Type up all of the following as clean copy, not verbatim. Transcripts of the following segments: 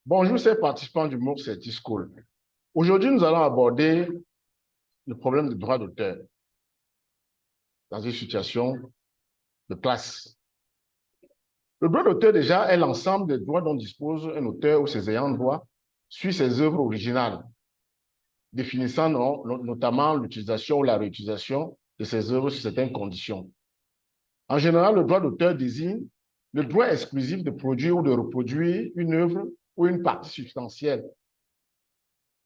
Bonjour, chers participants du MOOC CETI School. Aujourd'hui, nous allons aborder le problème du droit d'auteur dans une situation de classe. Le droit d'auteur, déjà, est l'ensemble des droits dont dispose un auteur ou ses ayants droit sur ses œuvres originales, définissant notamment l'utilisation ou la réutilisation de ces œuvres sur certaines conditions. En général, le droit d'auteur désigne le droit exclusif de produire ou de reproduire une œuvre ou une partie substantielle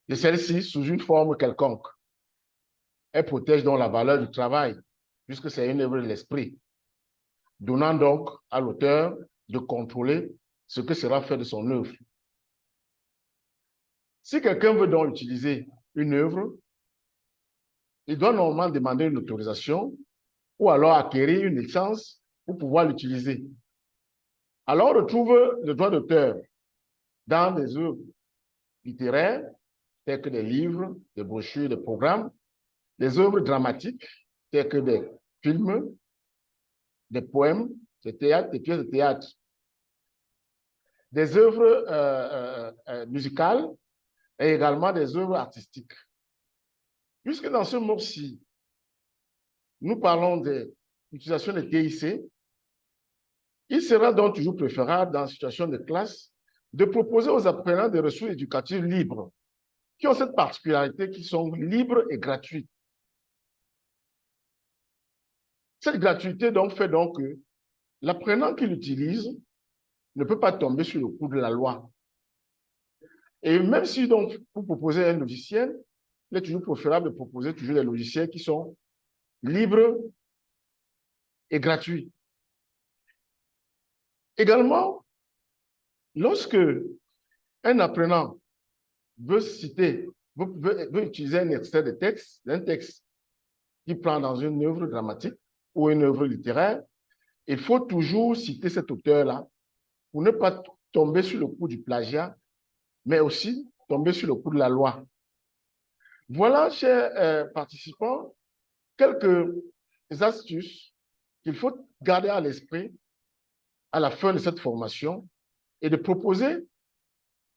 de celle-ci sous une forme quelconque. Elle protège donc la valeur du travail, puisque c'est une œuvre de l'esprit, donnant donc à l'auteur de contrôler ce que sera fait de son œuvre. Si quelqu'un veut donc utiliser une œuvre, il doit normalement demander une autorisation ou alors acquérir une licence pour pouvoir l'utiliser. Alors, on retrouve le droit d'auteur dans des œuvres littéraires, telles que des livres, des brochures, des programmes, des œuvres dramatiques, telles que des films, des poèmes, des théâtres, des pièces de théâtre, des œuvres musicales et également des œuvres artistiques. Puisque dans ce mot-ci, nous parlons de l'utilisation des TIC, il sera donc toujours préférable, dans une situation de classe, de proposer aux apprenants des ressources éducatives libres, qui ont cette particularité, qui sont libres et gratuites. Cette gratuité donc fait donc que l'apprenant qui l'utilise ne peut pas tomber sur le coup de la loi. Et même si donc vous proposez un logiciel, il est toujours préférable de proposer toujours des logiciels qui sont libres et gratuits. Également, lorsque un apprenant veut citer, veut utiliser un extrait de texte, d'un texte qu'il prend dans une œuvre dramatique ou une œuvre littéraire, il faut toujours citer cet auteur-là pour ne pas tomber sur le coup du plagiat, mais aussi tomber sur le coup de la loi. Voilà, chers participants, quelques astuces qu'il faut garder à l'esprit à la fin de cette formation et de proposer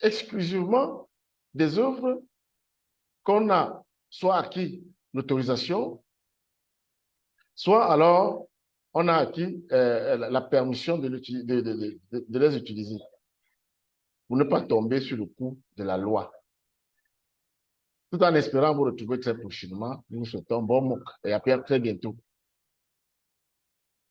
exclusivement des œuvres qu'on a soit acquis l'autorisation, soit alors on a acquis la permission de les utiliser pour ne pas tomber sur le coup de la loi. Tout en espérant vous retrouver très prochainement, nous vous souhaitons bon MOOC et à très bientôt.